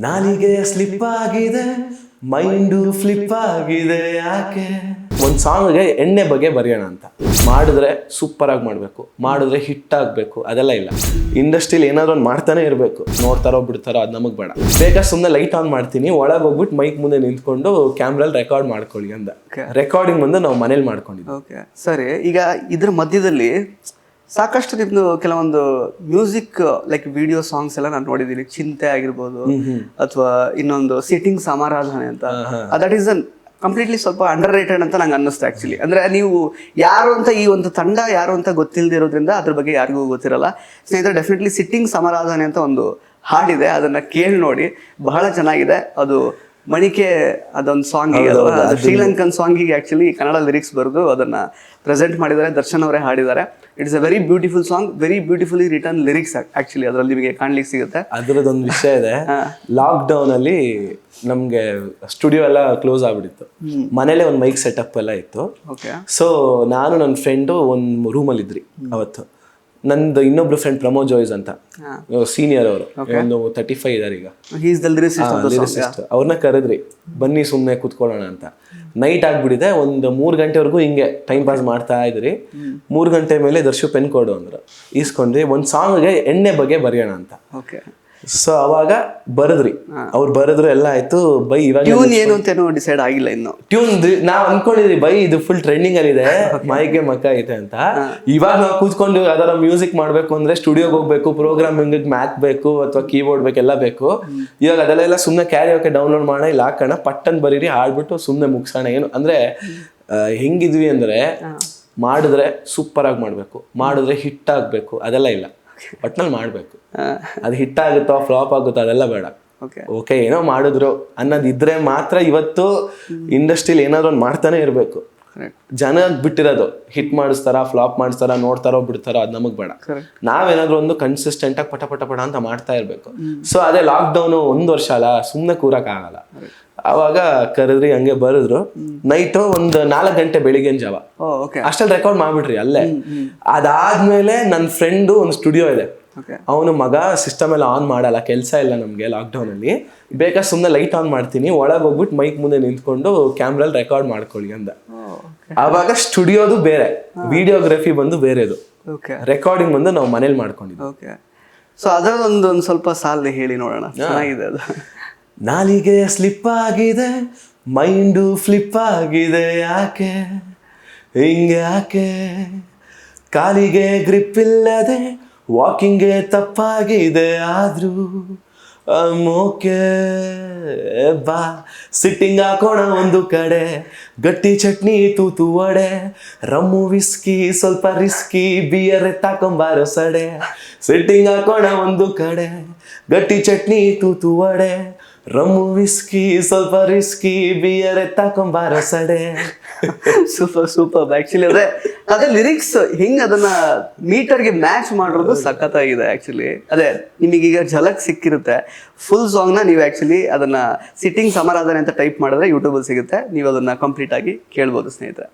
ನಾಲಿಗೆ ಸ್ಲಿಪ್ ಆಗಿದೆ, mind flip ಆಗಿದೆ ಯಾಕೆ. ಒಂದು ಸಾಂಗ್ಗೆ ಎಣ್ಣೆ ಬಗ್ಗೆ ಬರೆಯೋಣ ಅಂತ ಮಾಡಿದ್ರೆ ಸೂಪರ್ ಆಗಿ ಮಾಡಬೇಕು, ಮಾಡಿದ್ರೆ ಹಿಟ್ ಆಗಬೇಕು, ಅದೆಲ್ಲ ಇಲ್ಲ. ಇಂಡಸ್ಟ್ರಿಲಿ ಏನಾದ್ರು ಒಂದು ಮಾಡ್ತಾನೆ ಇರಬೇಕು. ನೋಡ್ತಾರೋ ಬಿಡ್ತಾರೋ ಅದು ನಮಗೆ ಬೇಡ. ಬೇಕಾದ್ರೆ ಸುಮ್ಮನೆ ಲೈಟ್ ಆನ್ ಮಾಡ್ತೀನಿ, ಒಳಗೆ ಹೋಗ್ಬಿಟ್ಟು ಮೈಕ್ ಮುಂದೆ ನಿಂತ್ಕೊಂಡು ಕ್ಯಾಮ್ರಲ್ಲಿ ರೆಕಾರ್ಡ್ ಮಾಡ್ಕೊಳ್ಳಿ ಅಂದ. ರೆಕಾರ್ಡಿಂಗ್ ಬಂದು ನಾವು ಮನೇಲಿ ಮಾಡ್ಕೊಂಡಿದ್ವಿ. ಓಕೆ ಸರಿ. ಈಗ ಇದ್ರ ಮಧ್ಯದಲ್ಲಿ ಸಾಕಷ್ಟು ನಿಮ್ದು ಕೆಲವೊಂದು ಮ್ಯೂಸಿಕ್ ಲೈಕ್ ವಿಡಿಯೋ ಸಾಂಗ್ಸ್ ಎಲ್ಲ ನಾನು ನೋಡಿದ್ದೀನಿ. ಚಿಂತೆ ಆಗಿರ್ಬೋದು ಅಥವಾ ಇನ್ನೊಂದು ಸಿಟ್ಟಿಂಗ್ ಸಮಾರಾಧನೆ ಅಂತ, ದಟ್ ಈಸ್ ಅನ್ ಕಂಪ್ಲೀಟ್ಲಿ ಸ್ವಲ್ಪ ಅಂಡರ್ ರೇಟೆಡ್ ಅಂತ ನಂಗೆ ಅನ್ನಿಸ್ತು ಆಕ್ಚುಲಿ. ಅಂದ್ರೆ ನೀವು ಯಾರು ಅಂತ, ಈ ಒಂದು ತಂಡ ಯಾರು ಅಂತ ಗೊತ್ತಿಲ್ಲದಿರೋದ್ರಿಂದ ಅದ್ರ ಬಗ್ಗೆ ಯಾರಿಗೂ ಗೊತ್ತಿರಲ್ಲ. ಸ್ನೇಹಿತರೆ, ಡೆಫಿನೆಟ್ಲಿ ಸಿಟ್ಟಿಂಗ್ ಸಮಾರಾಧನೆ ಅಂತ ಒಂದು ಹಾಡಿದೆ, ಅದನ್ನ ಕೇಳಿ ನೋಡಿ, ಬಹಳ ಚೆನ್ನಾಗಿದೆ. ಅದು ಮಣಿಕೆ ಅದೊಂದು ಸಾಂಗ್, ಅದು ಶ್ರೀಲಂಕನ್ ಸಾಂಗಿಗೆ ಆಕ್ಚುಲಿ ಕನ್ನಡ ಲಿರಿಕ್ಸ್ ಬರೆದು ಅದನ್ನ ಪ್ರೆಸೆಂಟ್ ಮಾಡಿದ್ದಾರೆ. ದರ್ಶನ್ ಅವರೇ ಹಾಡಿದ್ದಾರೆ. It's a very beautiful song, very beautifully return lyrics actually ಅದರಲ್ಲಿ ನಿಮಗೆ ಕಾಣ್ಲಿಕ್ಕೆ ಸಿಗುತ್ತೆ. ಅದರದೊಂದು ವಿಷಯ ಇದೆ. ಲಾಕ್ ಡೌನ್ ಅಲ್ಲಿ ನಮ್ಗೆ ಸ್ಟುಡಿಯೋ ಎಲ್ಲ ಕ್ಲೋಸ್ ಆಗ್ಬಿಟ್ಟಿತ್ತು. ಮನೇಲೆ ಒಂದು ಮೈಕ್ ಸೆಟಪ್ ಎಲ್ಲ ಇತ್ತು. ಸೊ ನಾನು ನನ್ನ ಫ್ರೆಂಡು ಒಂದು ರೂಮಲ್ಲಿ ಇದ್ರಿ ಅವತ್ತು. ನಂದು ಇನ್ನೊಬ್ರು ಫ್ರೆಂಡ್ ಪ್ರಮೋದ್ ಜೋಯ್ಸ್ ಅಂತ, ಸೀನಿಯರ್ ಅವರು, ಒಂದು 35 ಇದಾರೆ ಈಗ. ಅವ್ರನ್ನ ಕರೆದ್ರಿ, ಬನ್ನಿ ಸುಮ್ಮನೆ ಕೂತ್ಕೊಳ್ಳೋಣ ಅಂತ. ನೈಟ್ ಆಗ್ಬಿಟ್ಟಿದೆ, ಒಂದು 3 ಗಂಟೆವರೆಗೂ ಹಿಂಗೆ ಟೈಮ್ ಪಾಸ್ ಮಾಡ್ತಾ ಇದ್ರಿ. 3 ಗಂಟೆ ಮೇಲೆ ದರ್ಶು ಪೆನ್ ಕೊಡು ಅಂದ್ರು, ಈಸ್ಕೊಂಡ್ರಿ. ಒಂದು ಸಾಂಗ್ಗೆ ಎಣ್ಣೆ ಬಗ್ಗೆ ಬರೆಯೋಣ ಅಂತ. ಸೊ ಅವಾಗ ಬರದ್ರಿ, ಅವ್ರು ಬರದ್ರು, ಎಲ್ಲ ಆಯ್ತು. ಬೈ ಇವಾಗ ಏನು ಅಂತ ಡಿಸೈಡ್ ಆಗಿಲ್ಲ ಇನ್ನು. ಟ್ಯೂನ್ ನಾವ್ ಅನ್ಕೊಂಡಿದ್ರಿ, ಬೈ ಇದು ಫುಲ್ ಟ್ರೆಂಡಿಂಗ್ ಅಲ್ಲಿ ಇದೆ, ಮೈಗೆ ಮಕ್ಕ ಐತೆ ಅಂತ. ಇವಾಗ ನಾವು ಕೂತ್ಕೊಂಡು ಯಾವ್ದಾರ ಮ್ಯೂಸಿಕ್ ಮಾಡ್ಬೇಕು ಅಂದ್ರೆ ಸ್ಟುಡಿಯೋಗೆ ಹೋಗ್ಬೇಕು, ಪ್ರೋಗ್ರಾಮಿಂಗ್ ಮ್ಯಾಥ್ ಬೇಕು ಅಥವಾ ಕೀಬೋರ್ಡ್ ಬೇಕು, ಎಲ್ಲ ಬೇಕು. ಇವಾಗ ಅದೆಲ್ಲ ಸುಮ್ನೆ ಕ್ಯಾರಿಯೋಕೆ ಡೌನ್ಲೋಡ್ ಮಾಡೋಣ, ಇಲ್ಲ ಹಾಕೋಣ, ಪಟ್ಟನ್ ಬರೀರಿ, ಹಾಡ್ಬಿಟ್ಟು ಸುಮ್ನೆ ಮುಗ್ಸೋಣ. ಏನು ಅಂದ್ರೆ ಹೆಂಗಿದ್ವಿ ಅಂದ್ರೆ, ಮಾಡಿದ್ರೆ ಸೂಪರ್ ಆಗಿ ಮಾಡ್ಬೇಕು, ಮಾಡಿದ್ರೆ ಹಿಟ್ ಆಗ್ಬೇಕು, ಅದೆಲ್ಲ ಇಲ್ಲ. ಒಟ್ನಲ್ಲಿ ಮಾಡ್ಬೇಕು. ಅದು ಹಿಟ್ ಆಗುತ್ತೋ ಫ್ಲಾಪ್ ಆಗುತ್ತೋ ಅದೆಲ್ಲ ಬೇಡ. ಓಕೆ ಏನೋ ಮಾಡಿದ್ರು ಅನ್ನೋದಿದ್ರೆ ಮಾತ್ರ ಇವತ್ತು ಇಂಡಸ್ಟ್ರಿಲಿ ಏನಾದ್ರು ಒಂದು ಮಾಡ್ತಾನೆ ಇರಬೇಕು. ಜನ ಬಿಟ್ಟಿರೋದು ಹಿಟ್ ಮಾಡಿಸ್ತಾರ, ಫ್ಲಾಪ್ ಮಾಡಿಸ್ತಾರ, ನೋಡ್ತಾರೋ ಬಿಡ್ತಾರೋ ಅದು ನಮಗ್ ಬೇಡ. ನಾವೇನಾದ್ರು ಒಂದು ಕನ್ಸಿಸ್ಟೆಂಟ್ ಆಗಿ ಪಟ ಪಟ ಪಟ ಅಂತ ಮಾಡ್ತಾ ಇರ್ಬೇಕು. ಸೊ ಅದೇ ಲಾಕ್ ಡೌನು 1 ವರ್ಷ ಅಲ್ಲ, ಸುಮ್ನೆ ಕೂರಕ್ ಆಗಲ್ಲ. ಅವಾಗ ಕರೆದ್ರಿ, ಹಂಗೆ ಬರೆದ್ರು. ನೈಟು ಒಂದು 4 ಗಂಟೆ ಬೆಳಿಗ್ಗಿನ ಜಾವ ಅಷ್ಟಲ್ಲಿ ರೆಕಾರ್ಡ್ ಮಾಡ್ಬಿಟ್ರಿ ಅಲ್ಲೇ. ಅದಾದ್ಮೇಲೆ ನನ್ನ ಫ್ರೆಂಡು ಒಂದು ಸ್ಟುಡಿಯೋ ಇದೆ, ಅವನು ಮಗ ಸಿಸ್ಟಮ್ ಎಲ್ಲ ಆನ್ ಮಾಡಲ್ಲ, ಕೆಲಸ ಇಲ್ಲ ನಮ್ಗೆ ಲಾಕ್ ಡೌನ್ ಅಲ್ಲಿ. ಬೇಕಾದ್ರೆ ಸುಮ್ಮನೆ ಲೈಟ್ ಆನ್ ಮಾಡ್ತೀನಿ, ಒಳಗೆ ಹೋಗ್ಬಿಟ್ಟು ಮೈಕ್ ಮುಂದೆ ನಿಂತ್ಕೊಂಡು ಕ್ಯಾಮ್ರಲ್ಲಿ ರೆಕಾರ್ಡ್ ಮಾಡ್ಕೊಳ್ಳಿ ಅಂದ. ಅವಾಗ ಸ್ಟುಡಿಯೋದು ಬೇರೆ, ವಿಡಿಯೋಗ್ರಫಿ ಬಂದು ಬೇರೆದು, ರೆಕಾರ್ಡಿಂಗ್ ಬಂದು ನಾವು ಮನೇಲಿ ಮಾಡ್ಕೊಂಡಿದ್ವಿ. ಸೊ ಅದರದೊಂದು ಸ್ವಲ್ಪ ಸಾಲ ಹೇಳಿ ನೋಡೋಣ, ಚೆನ್ನಾಗಿದೆ ಅದು. ನಾಲಿಗೆ ಸ್ಲಿಪ್ ಆಗಿದೆ, ಮೈಂಡು ಫ್ಲಿಪ್ ಆಗಿದೆ ಯಾಕೆ, ಹಿಂಗೆ ಯಾಕೆ. ಕಾಲಿಗೆ ಗ್ರಿಪ್ ಇಲ್ಲದೆ ವಾಕಿಂಗ್ಗೆ ತಪ್ಪಾಗಿದೆ, ಆದ್ರೂ ಓಕೆ ಬಾ ಸಿಟ್ಟಿಂಗ್ ಹಾಕೋಣ ಒಂದು ಕಡೆ, ಗಟ್ಟಿ ಚಟ್ನಿ ತೂತು ವಡೆ, ರಮ್ಮು ವಿಸ್ಕಿ ಸ್ವಲ್ಪ ರಿಸ್ಕಿ, ಬಿಯರ್ ಎತ್ತಾಕೊಂಬಾರೋ ಸಡೆ. ಸಿಟ್ಟಿಂಗ್ ಹಾಕೋಣ ಒಂದು ಕಡೆ, ಗಟ್ಟಿ ಚಟ್ನಿ ತೂತು ವಡೆ, ರಮ್ಮು ವಿಸ್ಕಿ ಸ್ವಲ್ಪ ರಿಸ್ಕಿ, ಬಿಯರ್ ಎತ್ತಾಕೊಂಬಾರೋ ಸಡೆ. Super super. ಆಕ್ಚುಲಿ ಅದೇ ಲಿರಿಕ್ಸ್ ಹಿಂಗ್ ಅದನ್ನ ಮೀಟರ್ಗೆ ಮ್ಯಾಚ್ ಮಾಡಿರೋದು ಸಖತ್ತಾಗಿದೆ ಆಕ್ಚುಲಿ. ಅದೇ ನಿಮಗೀಗ ಝಲಕ್ ಸಿಕ್ಕಿರುತ್ತೆ. ಫುಲ್ ಸಾಂಗ್ನ ನೀವು ಆಕ್ಚುಲಿ ಅದನ್ನ ಸಿಟ್ಟಿಂಗ್ ಸಮಾರಾಧನೆ ಅಂತ ಟೈಪ್ ಮಾಡಿದ್ರೆ ಯೂಟ್ಯೂಬಲ್ಲಿ ಸಿಗುತ್ತೆ, ನೀವು ಅದನ್ನ ಕಂಪ್ಲೀಟ್ ಆಗಿ ಕೇಳ್ಬೋದು ಸ್ನೇಹಿತರೆ.